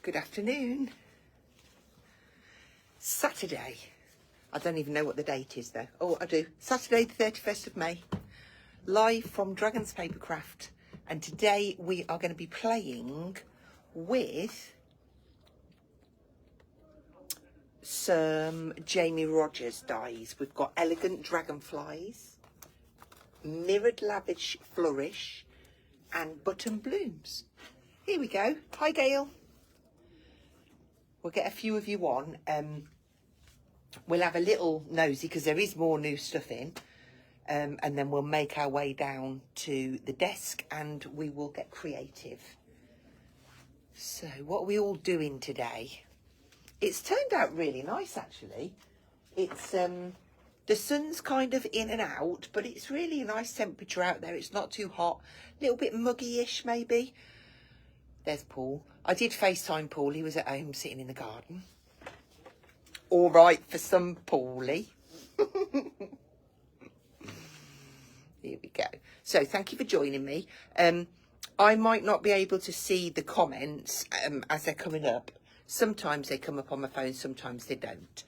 Good afternoon. Saturday. I don't even know what the date is though. Oh, I do. Saturday the 31st of May. Live from Dragon's Papercraft. And today we are going to be playing with some Jamie Rogers dies. We've got elegant dragonflies, mirrored lavish flourish, and button blooms. Here we go. Hi, Gail. We'll get a few of you on. We'll have a little nosy because there is more new stuff in. And then we'll make our way down to the desk and we will get creative. So what are we all doing today? It's turned out really nice, actually. It's the sun's kind of in and out, but it's really a nice temperature out there. It's not too hot. A little bit muggy-ish, maybe. There's Paul. I did FaceTime Paul. He was at home sitting in the garden. All right for some Paulie. Here we go. So thank you for joining me. I might not be able to see the comments as they're coming up. Sometimes they come up on my phone, sometimes they don't.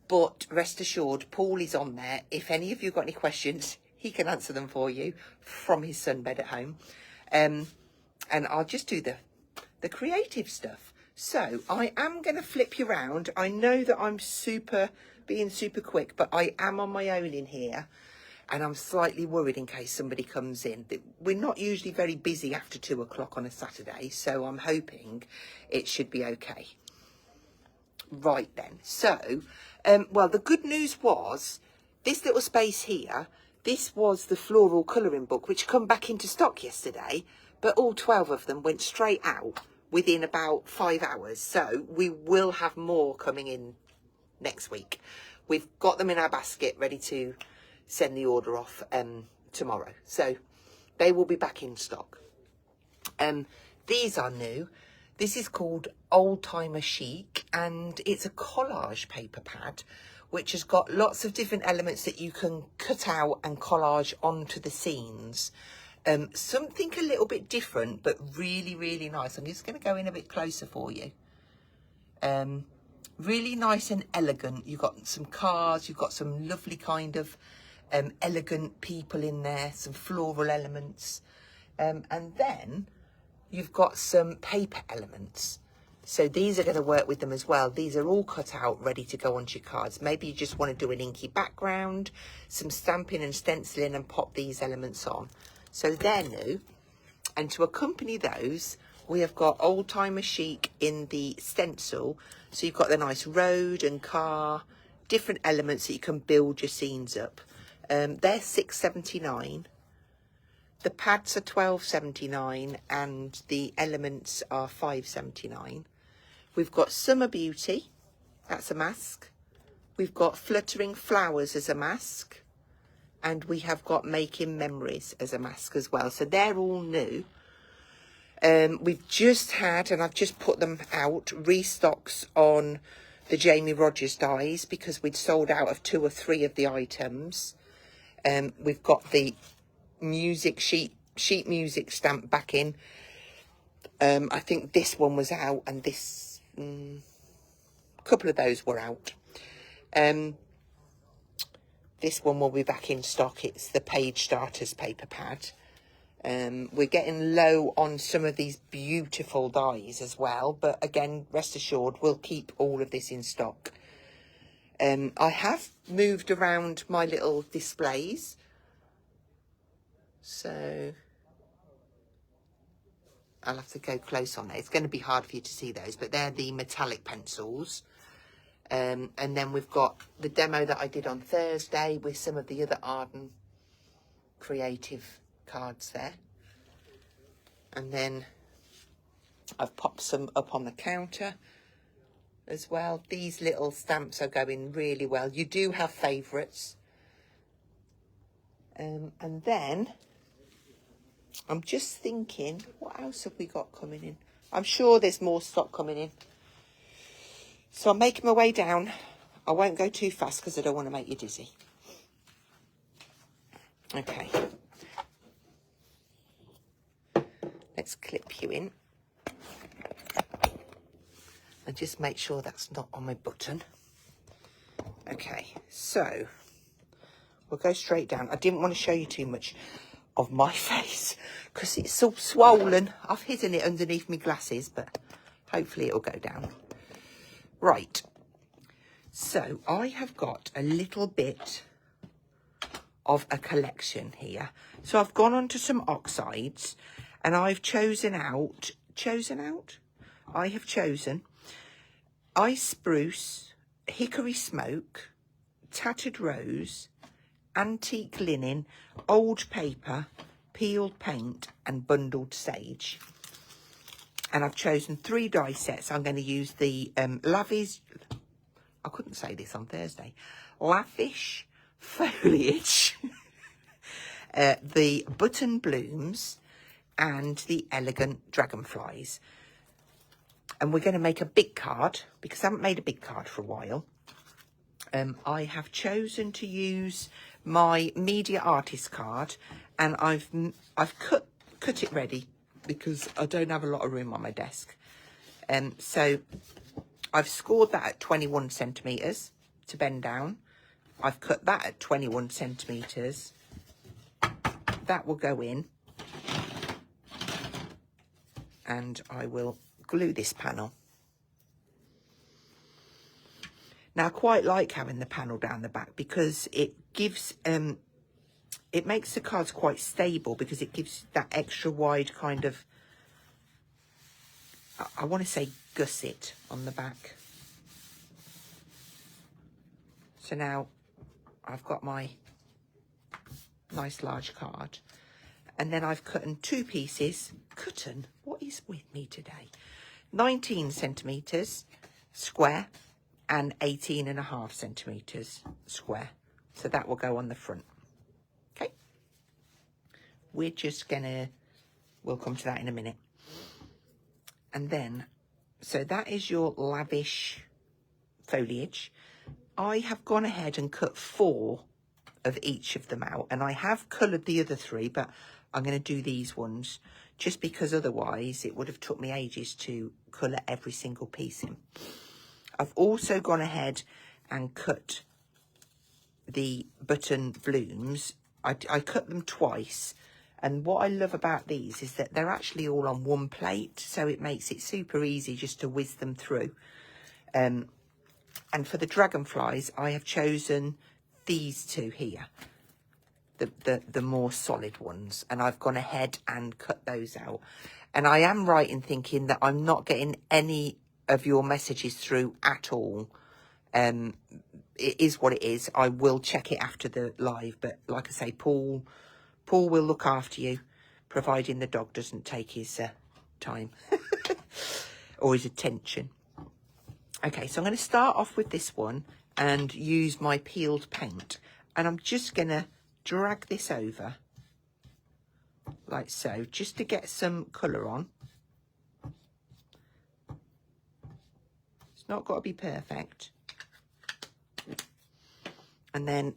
But rest assured, Paul is on there. If any of you got any questions, he can answer them for you from his sunbed at home. And I'll just do the creative stuff. So I am going to flip you around. I know that I'm being super quick, but I am on my own in here. And I'm slightly worried in case somebody comes in. We're not usually very busy after 2 o'clock on a Saturday, so I'm hoping it should be okay. Right then. So, well, the good news was this little space here, this was the floral colouring book, which come back into stock yesterday, but all 12 of them went straight out within about 5 hours. So we will have more coming in next week. We've got them in our basket ready to send the order off tomorrow. So they will be back in stock. These are new. This is called Old Timer Chic, and it's a collage paper pad, which has got lots of different elements that you can cut out and collage onto the scenes. Something a little bit different, but really, really nice. I'm just going to go in a bit closer for you. Really nice and elegant. You've got some cars, you've got some lovely kind of elegant people in there, some floral elements. And then you've got some paper elements. So these are going to work with them as well. These are all cut out, ready to go onto your cards. Maybe you just want to do an inky background, some stamping and stenciling and pop these elements on. So they're new. And to accompany those, we have got Old Timer Chic in the stencil. So you've got the nice road and car, different elements that you can build your scenes up. They're $6.79. The pads are $12.79 and the elements are $5.79. We've got Summer Beauty, that's a mask. We've got Fluttering Flowers as a mask. And we have got Making Memories as a mask as well. So they're all new. We've just had, and I've just put them out, restocks on the Jamie Rogers dies because we'd sold out of 2 or 3 of the items. We've got the music sheet music stamp back in. I think this one was out and this, a couple of those were out. This one will be back in stock. It's the Page Starters paper pad. We're getting low on some of these beautiful dies as well. But again, rest assured, we'll keep all of this in stock. I have moved around my little displays. So I'll have to go close on it. It's going to be hard for you to see those, but they're the metallic pencils. And then we've got the demo that I did on Thursday with some of the other Arden creative cards there. And then I've popped some up on the counter as well. These little stamps are going really well. You do have favourites. And then I'm just thinking, what else have we got coming in? I'm sure there's more stock coming in. So I'm making my way down. I won't go too fast because I don't want to make you dizzy. Okay. Let's clip you in. And just make sure that's not on my button. Okay, so we'll go straight down. I didn't want to show you too much of my face because it's all swollen. I've hidden it underneath my glasses, but hopefully it'll go down. Right, so I have got a little bit of a collection here. So I've gone on to some oxides and I've chosen ice spruce, hickory smoke, tattered rose, antique linen, old paper, peeled paint and bundled sage. And I've chosen 3 die sets. I'm going to use the lavish, I couldn't say this on Thursday, lavish foliage, the button blooms and the elegant dragonflies. And we're going to make a big card because I haven't made a big card for a while. I have chosen to use my media artist card, and I've cut it ready because I don't have a lot of room on my desk. So I've scored that at 21 centimetres to bend down. I've cut that at 21 centimetres. That will go in. And I will glue this panel. Now I quite like having the panel down the back because it gives, it makes the cards quite stable because it gives that extra wide kind of, I want to say gusset on the back. So now I've got my nice large card, and then I've cut in 2 pieces. What is with me today? 19 centimetres square and 18.5 centimetres square. So that will go on the front. Okay. We're just gonna, we'll come to that in a minute. And then, so that is your lavish foliage. I have gone ahead and cut 4 of each of them out, and I have coloured the other 3, but I'm going to do these ones just because otherwise it would have took me ages to colour every single piece in. I've also gone ahead and cut the button blooms. I cut them twice, and what I love about these is that they're actually all on one plate, so it makes it super easy just to whiz them through. And for the dragonflies, I have chosen these 2 here, the more solid ones, and I've gone ahead and cut those out. And I am right in thinking that I'm not getting any of your messages through at all. It is what it is. I will check it after the live, but like I say, Paul will look after you, providing the dog doesn't take his time or his attention. Okay, so I'm going to start off with this one and use my peeled paint, and I'm just going to drag this over like so, just to get some colour on. It's not got to be perfect. And then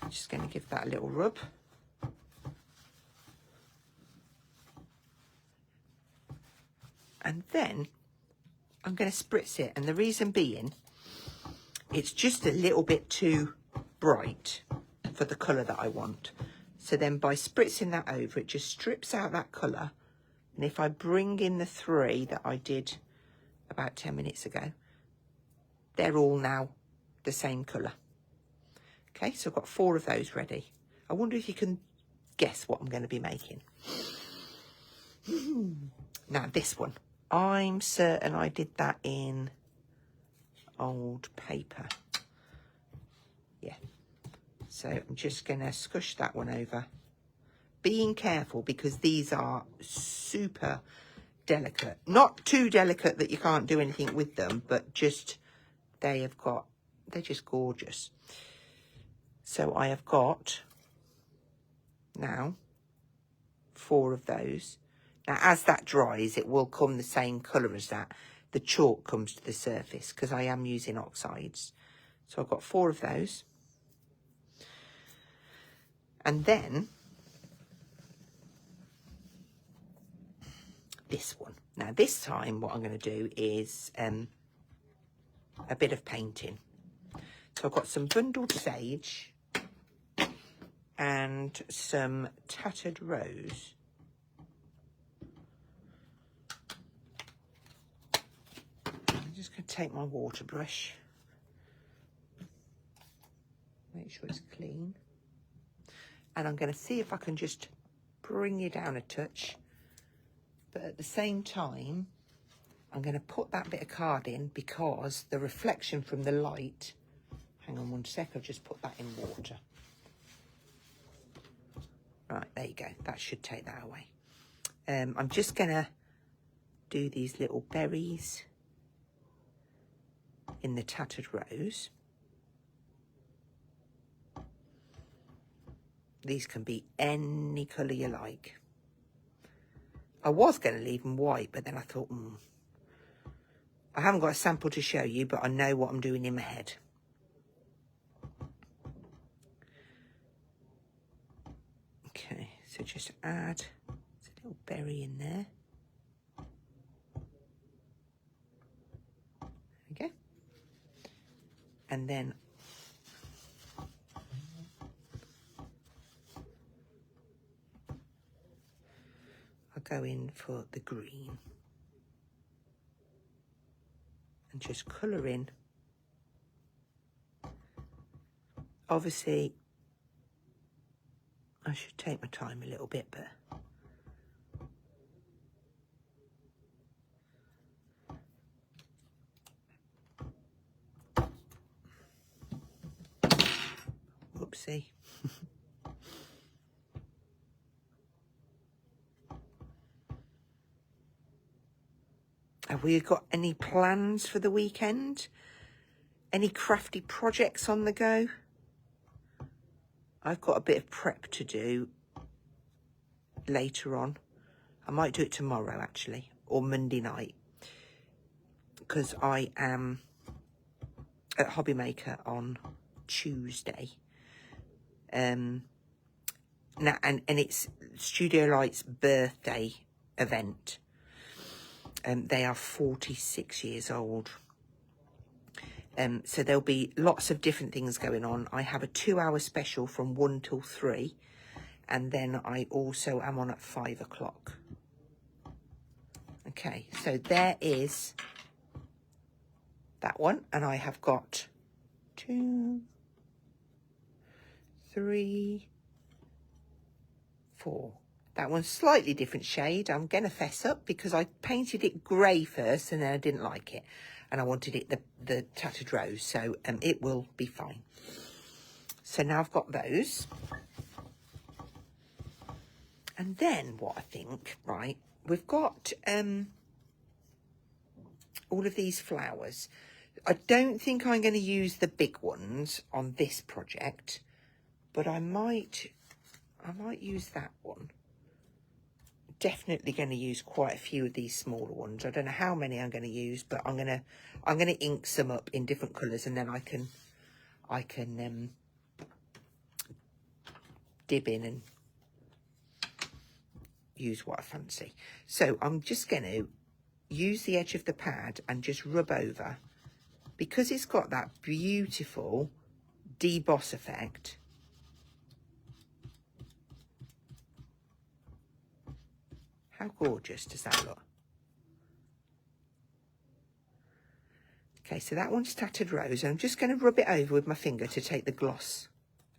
I'm just going to give that a little rub. And then I'm going to spritz it, and the reason being, it's just a little bit too bright for the colour that I want. So then by spritzing that over, it just strips out that colour. And if I bring in the 3 that I did about 10 minutes ago, they're all now the same colour. Okay, so I've got 4 of those ready. I wonder if you can guess what I'm going to be making. Now this one, I'm certain I did that in old paper. Yeah. So I'm just going to squish that one over. Being careful because these are super delicate. Not too delicate that you can't do anything with them, but just they're just gorgeous. So I have got now 4 of those. Now, as that dries, it will come the same colour as that. The chalk comes to the surface because I am using oxides. So I've got 4 of those. And then this one. Now this time what I'm going to do is a bit of painting. So I've got some bundled sage and some tattered rose. I'm just going to take my water brush, make sure it's clean, and I'm going to see if I can just bring you down a touch, but at the same time I'm going to put that bit of card in because the reflection from the light, hang on one sec, I've just put that in water. Right, there you go, that should take that away. I'm just going to do these little berries in the tattered rose. These can be any colour you like. I was going to leave them white, but then I thought, I haven't got a sample to show you, but I know what I'm doing in my head. Okay, so just add a little berry in there. There we go. And then I'll go in for the green and just colour in. Obviously, I should take my time a little bit, but whoopsie. Have we got any plans for the weekend? Any crafty projects on the go? I've got a bit of prep to do later on. I might do it tomorrow actually, or Monday night, because I am at Hobby Maker on Tuesday. Now, and it's Studio Light's birthday event. They are 46 years old. So there'll be lots of different things going on. I have a 2-hour special from 1 till 3. And then I also am on at 5 o'clock. Okay, so there is that one. And I have got 2, 3, 4. That one's slightly different shade. I'm going to fess up because I painted it grey first and then I didn't like it. And I wanted it the tattered rose, so it will be fine. So now I've got those. And then what I think, right, we've got all of these flowers. I don't think I'm going to use the big ones on this project, but I might use that one. Definitely going to use quite a few of these smaller ones. I don't know how many I'm going to use, but I'm going to ink some up in different colours, and then I can dib in and use what I fancy. So I'm just going to use the edge of the pad and just rub over, because it's got that beautiful deboss effect. How gorgeous does that look? Okay, so that one's tattered rose. I'm just going to rub it over with my finger to take the gloss,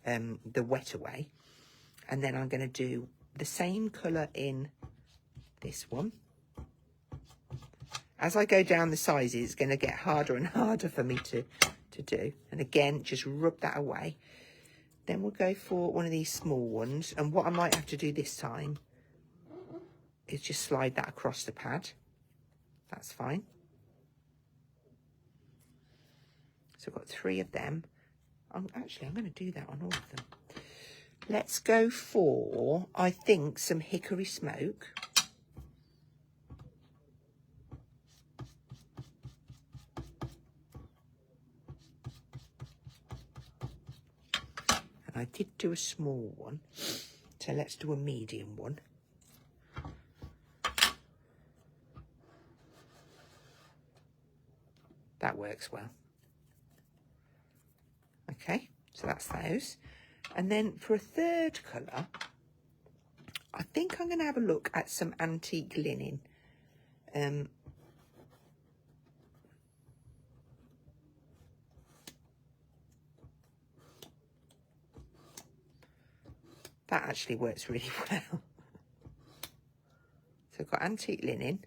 the wet away. And then I'm going to do the same colour in this one. As I go down the sizes, it's going to get harder and harder for me to do. And again, just rub that away. Then we'll go for one of these small ones. And what I might have to do this time is just slide that across the pad. That's fine. So I've got 3 of them. I'm going to do that on all of them. Let's go for, I think, some hickory smoke. And I did do a small one, so let's do a medium one. That works well. Okay, so that's those. And then for a third colour, I think I'm going to have a look at some antique linen. That actually works really well. So I've got antique linen.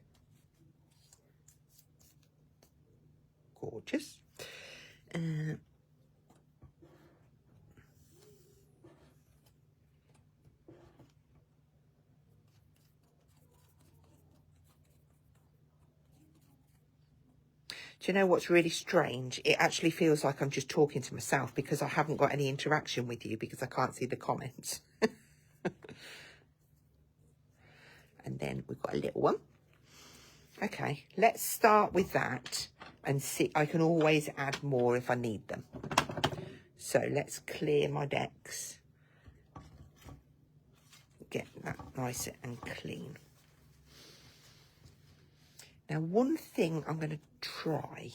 Gorgeous. Do you know what's really strange? It actually feels like I'm just talking to myself because I haven't got any interaction with you because I can't see the comments. And then we've got a little one. Okay, let's start with that and see. I can always add more if I need them. So let's clear my decks. Get that nice and clean. Now, one thing I'm going to try.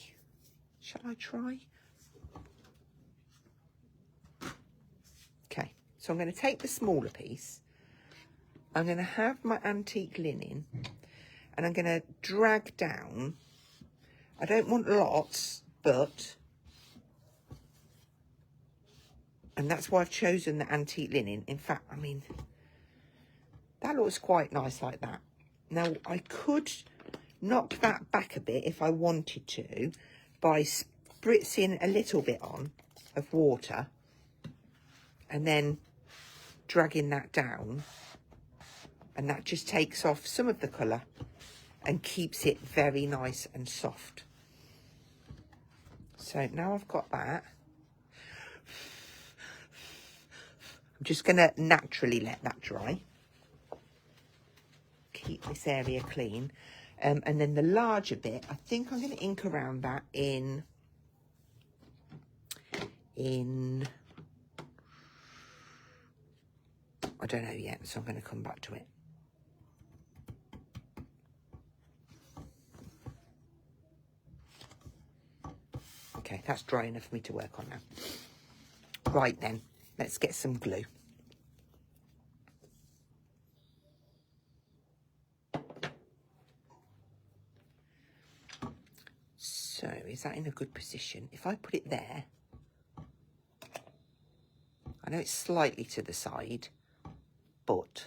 Shall I try? Okay, so I'm going to take the smaller piece. I'm going to have my antique linen and I'm going to drag down. I don't want lots, but, and that's why I've chosen the antique linen. In fact, I mean, that looks quite nice like that. Now, I could knock that back a bit if I wanted to by spritzing a little bit on of water and then dragging that down, and that just takes off some of the colour and keeps it very nice and soft. So now I've got that, I'm just going to naturally let that dry. Keep this area clean. And then the larger bit, I think I'm going to ink around that in I don't know yet, so I'm going to come back to it. Okay, that's dry enough for me to work on now. Right then, let's get some glue. So, is that in a good position? If I put it there, I know it's slightly to the side, but,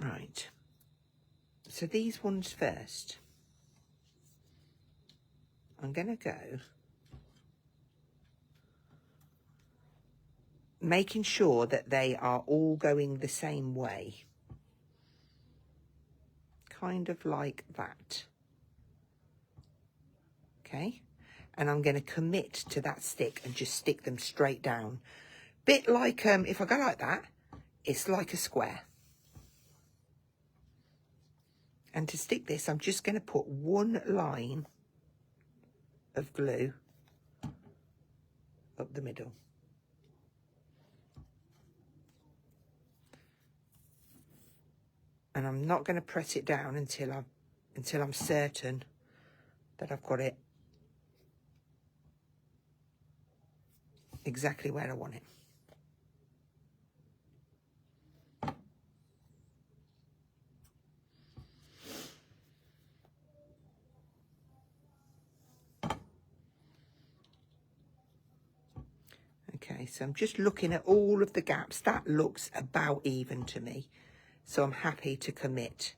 right. So these ones first. I'm going to go making sure that they are all going the same way. Kind of like that. Okay, and I'm going to commit to that stick and just stick them straight down. Bit like, if I go like that, it's like a square. And to stick this, I'm just going to put one line of glue up the middle. And I'm not going to press it down until I'm certain that I've got it exactly where I want it. Okay, so I'm just looking at all of the gaps. That looks about even to me. So I'm happy to commit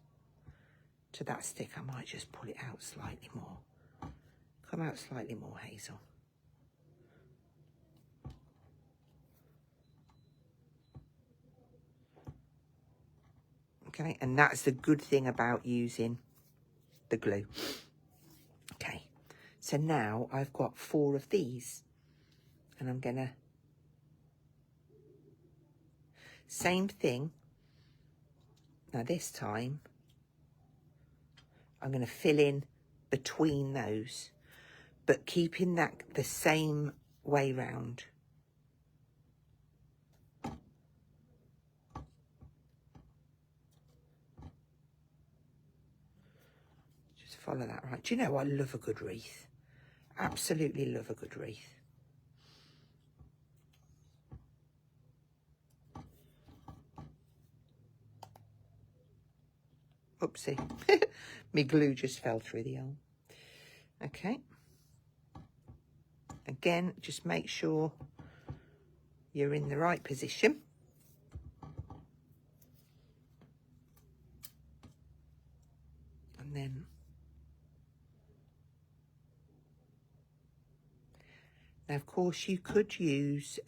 to that stick. I might just pull it out slightly more. Come out slightly more, Hazel. Okay, and that's the good thing about using the glue. Okay, so now I've got 4 of these, and I'm gonna, same thing. Now this time, I'm gonna fill in between those, but keeping that the same way round. Just follow that right. Do you know, I love a good wreath. Absolutely love a good wreath. Oopsie. My glue just fell through the arm. Okay. Again, just make sure you're in the right position. And then now, of course, you could use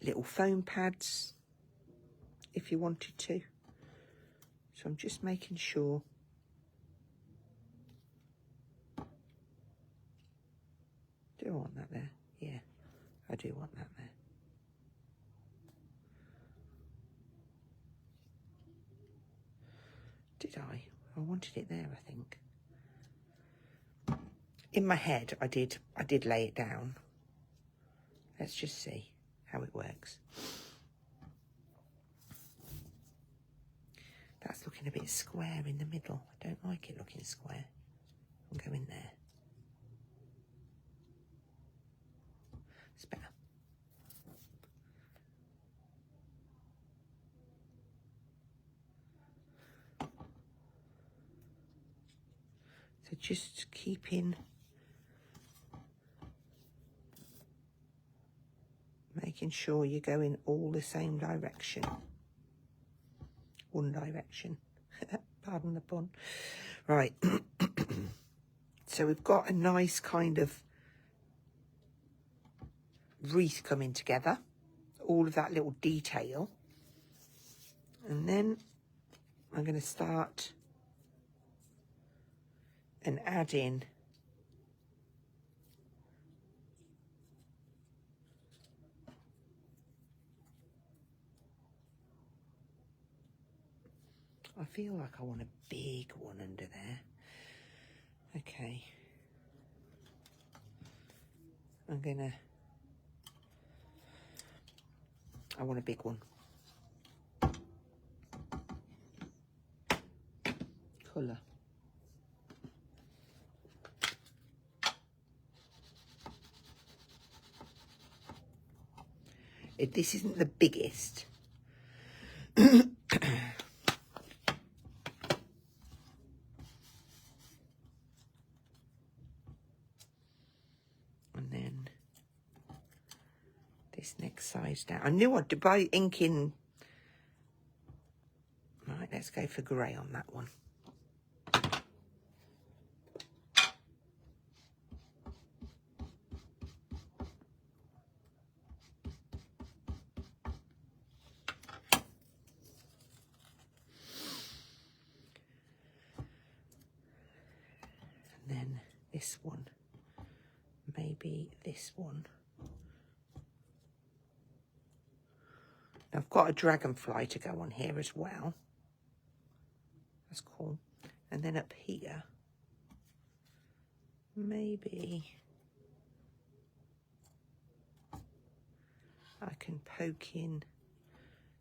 little foam pads if you wanted to. So I'm just making sure. Do I want that there? Yeah, I do want that there. Did I? I wanted it there, I think. In my head, I did lay it down. Let's just see how it works. That's looking a bit square in the middle. I don't like it looking square. I'll go in there. It's better. So just keeping, making sure you go in all the same direction. One direction. Pardon the pun. Right. So we've got a nice kind of wreath coming together. All of that little detail. And then I'm going to start and add in I feel like I want a big one under there. Okay. I want a big one. Colour. This isn't the biggest. And then this next size down. I knew I'd buy ink in. Right, let's go for grey on that one. And then this one. Maybe this one. Now I've got a dragonfly to go on here as well. That's cool. And then up here, maybe I can poke in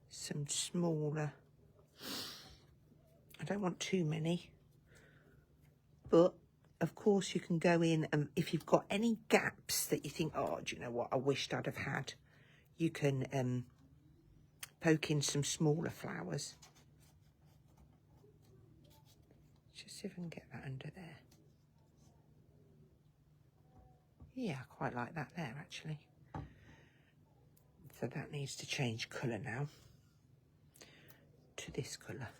some smaller. I don't want too many, but of course you can go in and if you've got any gaps that you think, oh, do you know what, I wished I'd have had, you can poke in some smaller flowers. Just see if I can get that under there. Yeah, I quite like that there, actually. So that needs to change colour now to this colour.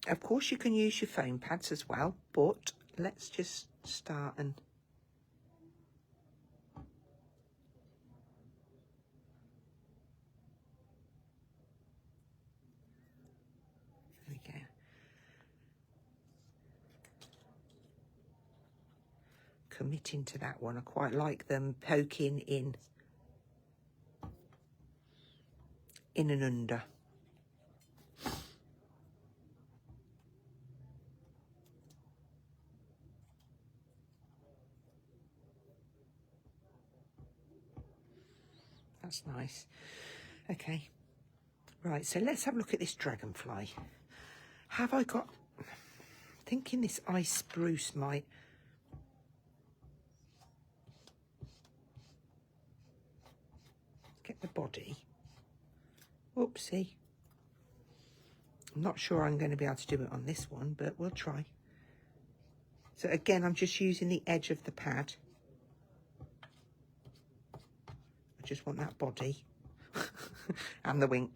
Of course, you can use your foam pads as well, but let's just start and... There we go. Committing to that one. I quite like them poking in and under. That's nice. Okay. Right, so let's have a look at this dragonfly. Have I got... I'm thinking this ice spruce might... Get the body. Oopsie. I'm not sure I'm going to be able to do it on this one, but we'll try. So again, I'm just using the edge of the pad. I just want that body and the wing.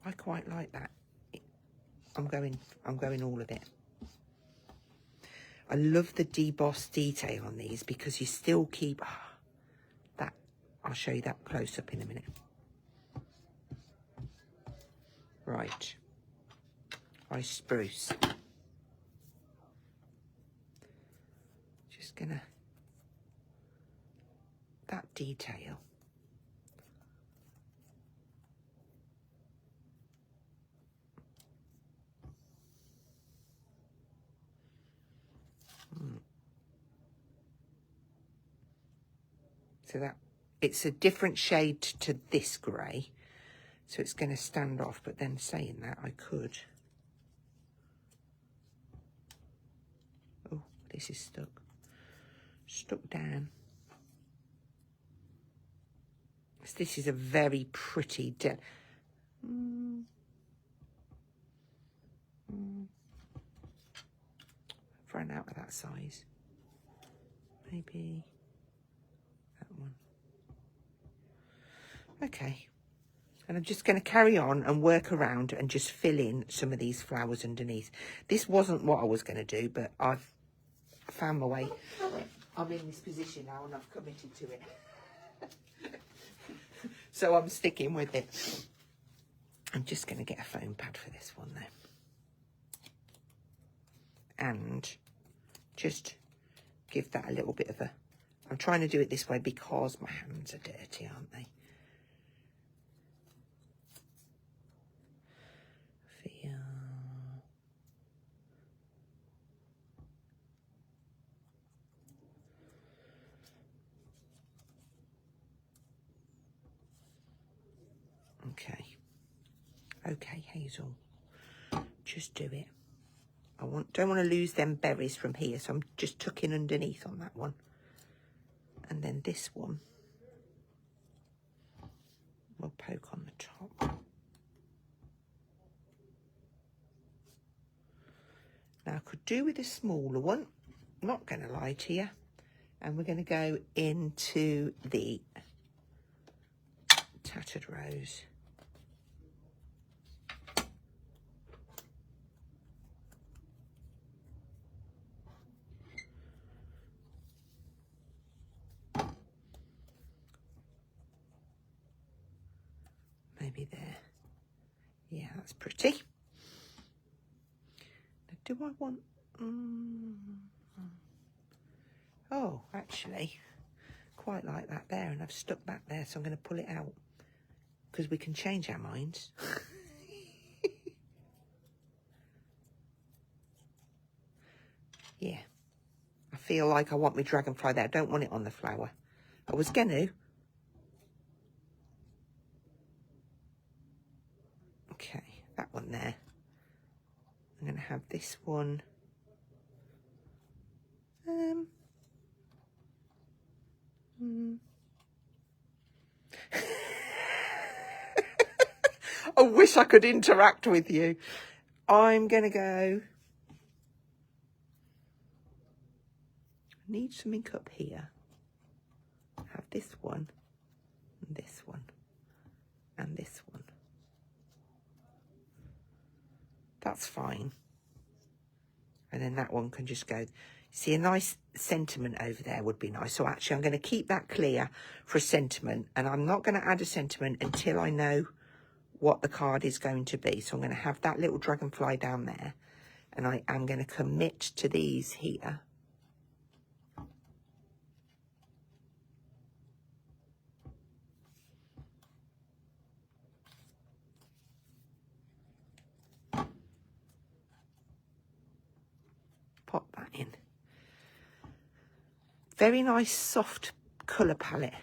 I quite like that. I'm going all of it. I love the debossed detail on these because you still keep that. I'll show you that close up in a minute. Right. Ice spruce. Just gonna, that detail. So that, it's a different shade to this grey, so it's going to stand off, but then saying that, I could. Oh, this is stuck down. So this is a very pretty, I've run out of that size. Maybe that one. Okay. And I'm just going to carry on and work around and just fill in some of these flowers underneath. This wasn't what I was going to do, but I've found my way. I'm in this position now and I've committed to it. So I'm sticking with it. I'm just going to get a foam pad for this one though. And just give that a little bit of a... I'm trying to do it this way because my hands are dirty, aren't they? Okay, Hazel, just do it. Don't want to lose them berries from here, so I'm just tucking underneath on that one. And then this one, we'll poke on the top. Now I could do with a smaller one, not going to lie to you. And we're going to go into the tattered rose. Maybe there. Yeah, that's pretty. Now, do I want... Oh, actually, quite like that there, and I've stuck back there, so I'm going to pull it out because we can change our minds. Yeah, I feel like I want my dragonfly there. I don't want it on the flower. I was going to. Okay, that one there. I'm going to have this one. I wish I could interact with you. I'm going to go... Need something up here. Have this one, and this one, and this one. That's fine. And then that one can just go. See, a nice sentiment over there would be nice. So actually, I'm going to keep that clear for a sentiment. And I'm not going to add a sentiment until I know what the card is going to be. So I'm going to have that little dragonfly down there. And I am going to commit to these here. Pop that in. Very nice soft colour palette.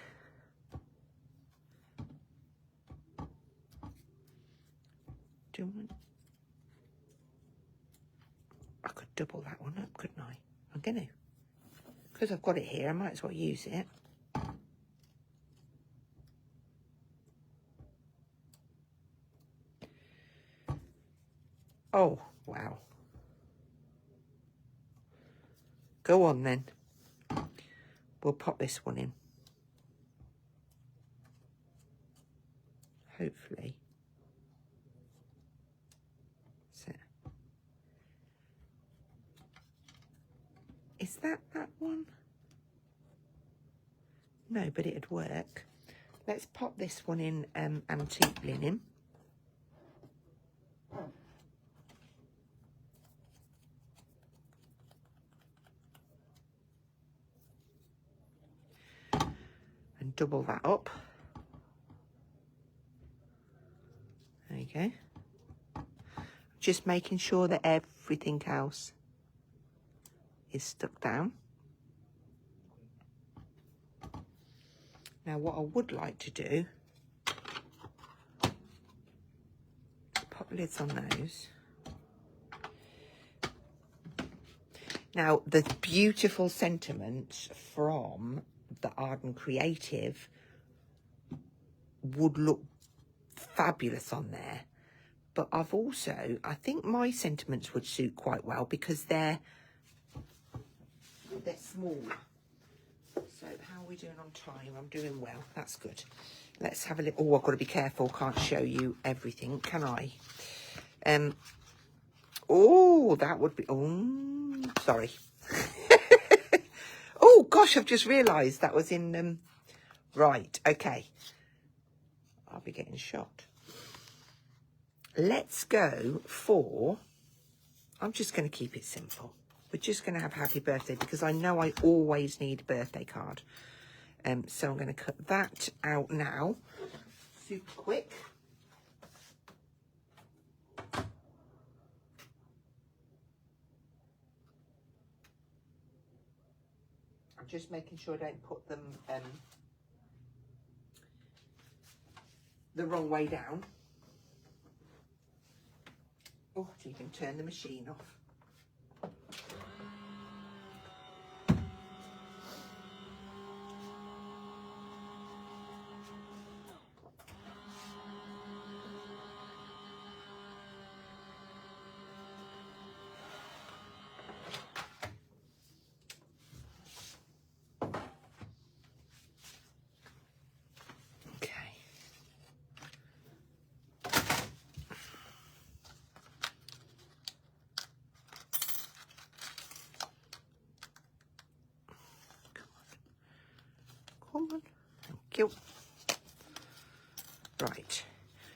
I could double that one up, couldn't I? I'm going to. Because I've got it here, I might as well use it. Oh, wow. Go on then. We'll pop this one in. Hopefully. So, is that one? No, but it'd work. Let's pop this one in antique linen. And double that up. There you go. Just making sure that everything else is stuck down. Now what I would like to do, pop lids on those. Now the beautiful sentiments from the Arden Creative would look fabulous on there, but I've also, I think my sentiments would suit quite well because they're small. So how are we doing on time? I'm doing well, that's good. Let's have a little, oh, I've got to be careful, can't show you everything, can I? Oh, that would be, oh, sorry. Oh gosh, I've just realised that was in, right, okay. I'll be getting shot. Let's go for, I'm just going to keep it simple. We're just going to have happy birthday because I know I always need a birthday card. So I'm going to cut that out now. Super quick. I'm just making sure I don't put them the wrong way down. Oh, so you can turn the machine off. Thank you. Right,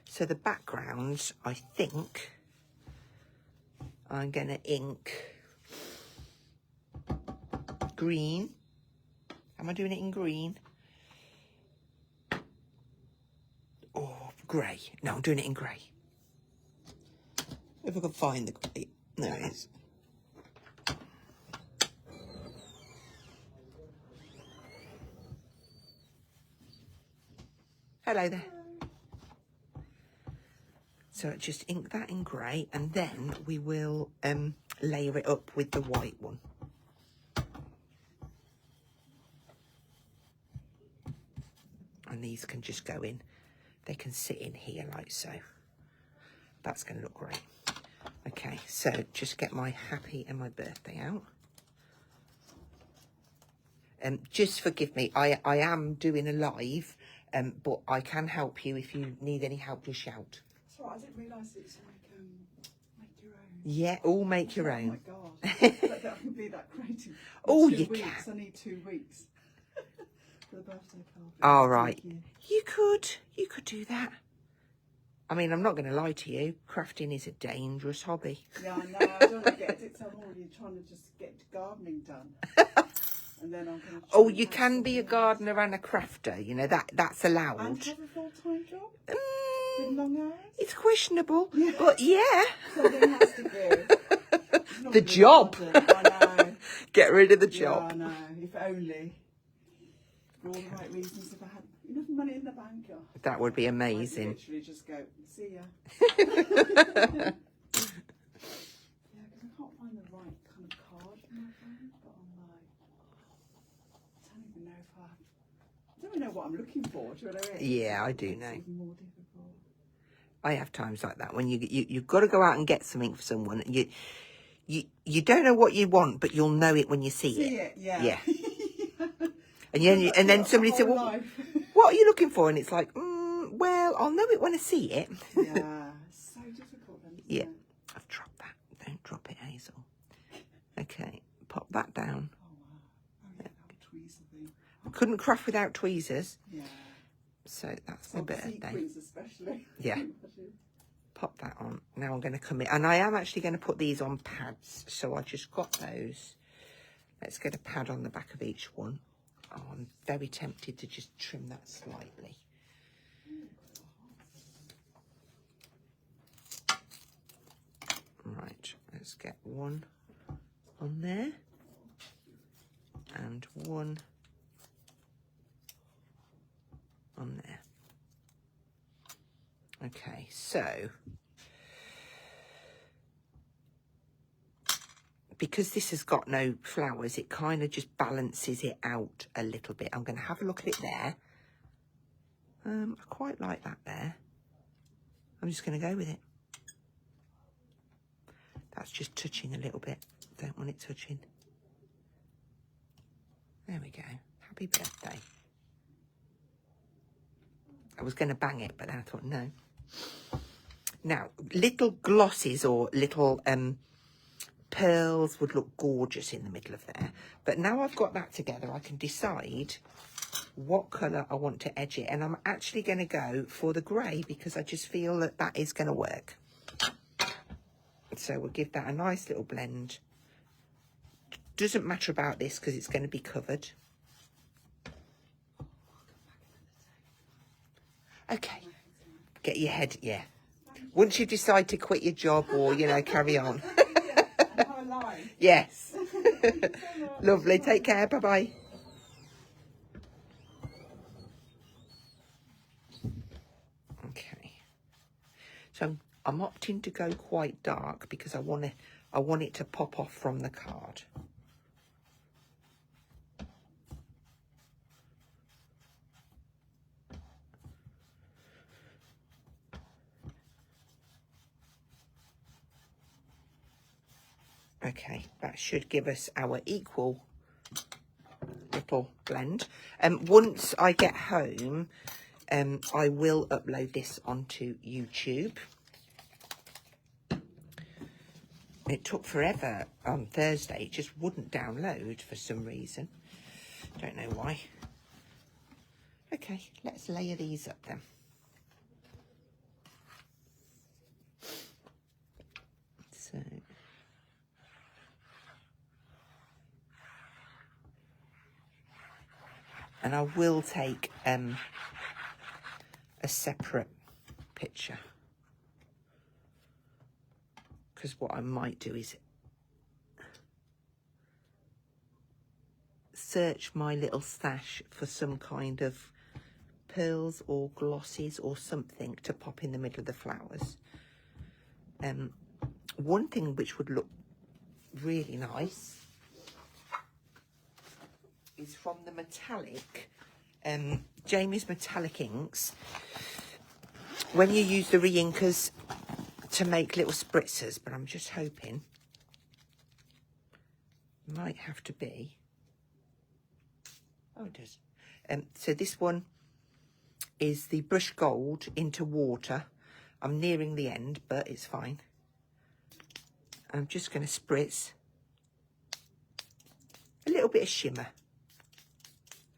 so the backgrounds, I think I'm going to ink green. Am I doing it in green? Oh, grey. No, I'm doing it in grey. If I can find the grey. There it is. Hello there. So just ink that in grey and then we will layer it up with the white one. And these can just go in. They can sit in here like so. That's going to look great. Okay, so just get my happy and my birthday out. Just forgive me, I am doing a live, but I can help you if you need any help, just shout. That's right, I didn't realise it's like make your own. Yeah, all make your own. Oh my god, that would be that creative. Oh, you can. I need 2 weeks for the birthday card. All right, you could do that. I mean, I'm not going to lie to you. Crafting is a dangerous hobby. Yeah, I know. I don't want to get it. So I'm already trying to just get gardening done. And then I'm going to. Oh, you can be a gardener and a crafter. You know that's allowed. And have a full-time job. With long hours. It's questionable, yeah. But yeah. Something has to go. The job. I know. Get rid of the job. Yeah, I know. If only. for all the right reasons. If I had enough money in the bank, That would be I'd amazing. literally just go, see ya. Yeah, because I can't find the right kind of card for my phone, but I'm like, I don't even know if I don't even know what I'm looking for. Do you know what I mean? Yeah, I do know. It's even more difficult. I have times like that when you've got to go out and get something for someone. You don't know what you want, but you'll know it when you see it. Yeah. Yeah. And then somebody said, "Well, what are you looking for?" And it's like, well, I'll know it when I see it. Yeah, it's so difficult then, isn't Yeah, it? I've dropped that. Don't drop it, Hazel. Okay, pop that down. Oh wow. Oh yeah, that tweezer thing. Couldn't craft without tweezers. Yeah. So that's my birthday. Sequins especially. Yeah. Pop that on. Now I'm going to come in. And I am actually going to put these on pads. So I just got those. Let's get a pad on the back of each one. Oh, I'm very tempted to just trim that slightly. Right, let's get one on there. And one on there. Okay, so because this has got no flowers, it kind of just balances it out a little bit. I'm going to have a look at it there. I quite like that there. I'm just going to go with it. That's just touching a little bit. Don't want it touching. There we go. Happy birthday. I was going to bang it, but then I thought, no. Now, little glosses or little pearls would look gorgeous in the middle of there. But now I've got that together, I can decide what colour I want to edge it. And I'm actually going to go for the grey because I just feel that that is going to work. So we'll give that a nice little blend. Doesn't matter about this because it's going to be covered. Okay. Get your head, yeah. Once you decide to quit your job or, you know, carry on. Yes. Lovely. Take care. Bye-bye. Okay. So I'm opting to go quite dark because I want it to pop off from the card. Okay, that should give us our equal little blend. Once I get home, I will upload this onto YouTube. It took forever on Thursday. It just wouldn't download for some reason. Don't know why. Okay, let's layer these up then. So... And I will take a separate picture. Because what I might do is search my little stash for some kind of pearls or glosses or something to pop in the middle of the flowers. One thing which would look really nice is from the metallic, Jamie's Metallic Inks. When you use the re-inkers to make little spritzers, but I'm just hoping might have to be. Oh, it does. So this one is the Brush Gold into water. I'm nearing the end, but it's fine. I'm just going to spritz a little bit of shimmer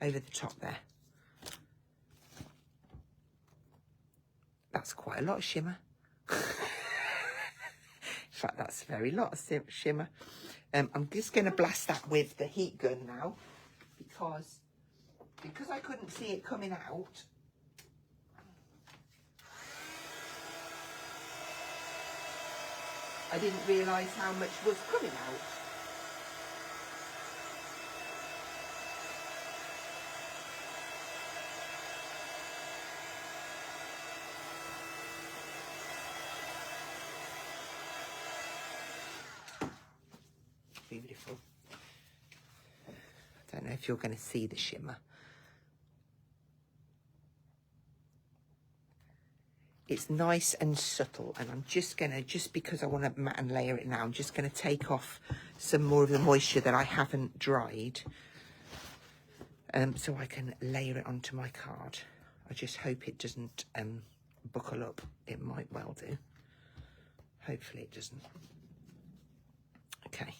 over the top there. That's quite a lot of shimmer. In fact, that's a very lot of shimmer. I'm just going to blast that with the heat gun now because I couldn't see it coming out. I didn't realise how much was coming out. beautiful. I don't know if you're going to see the shimmer. It's nice and subtle, and I'm just going to, just because I want to matte and layer it now, I'm just going to take off some more of the moisture that I haven't dried, so I can layer it onto my card. I just hope it doesn't buckle up. It might well do. Hopefully it doesn't. Okay,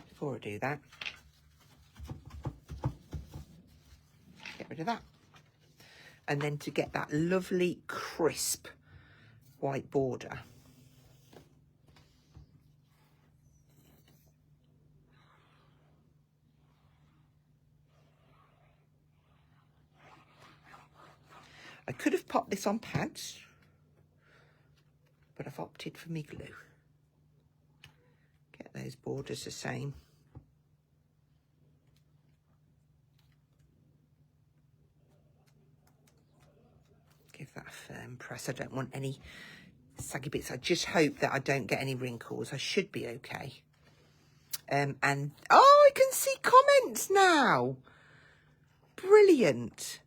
before I do that, get rid of that. And then to get that lovely crisp white border, I could have popped this on pads, but I've opted for me glue. Get those borders the same. Give that a firm press. I don't want any saggy bits. I just hope that I don't get any wrinkles. I should be okay. And oh, I can see comments now. Brilliant.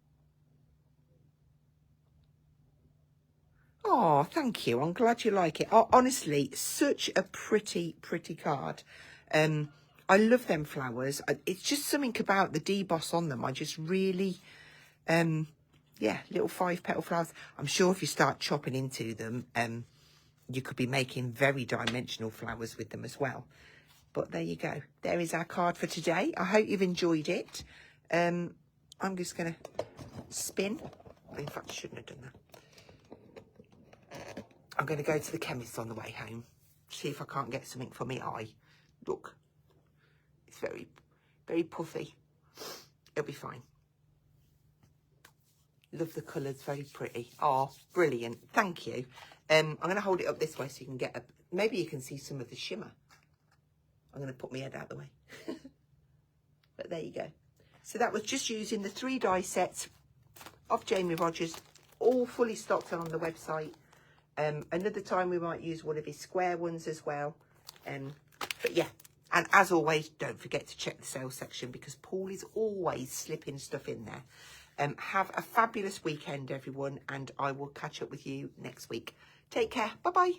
Oh, thank you. I'm glad you like it. Oh, honestly, such a pretty card. I love them flowers. It's just something about the deboss on them. I just really, yeah, little 5-petal flowers. I'm sure if you start chopping into them, you could be making very dimensional flowers with them as well. But there you go. There is our card for today. I hope you've enjoyed it. I'm just going to spin. In fact, I shouldn't have done that. I'm going to go to the chemist on the way home. See if I can't get something for my eye. Look. It's very puffy. It'll be fine. Love the colours, very pretty. Oh, brilliant. Thank you. I'm going to hold it up this way so you can get a... Maybe you can see some of the shimmer. I'm going to put my head out the way. But there you go. So that was just using the 3 die sets of Jamie Rogers, all fully stocked on the website. Another time we might use one of his square ones as well. But yeah, and as always, don't forget to check the sales section because Paul is always slipping stuff in there. Have a fabulous weekend, everyone, and I will catch up with you next week. Take care. Bye-bye.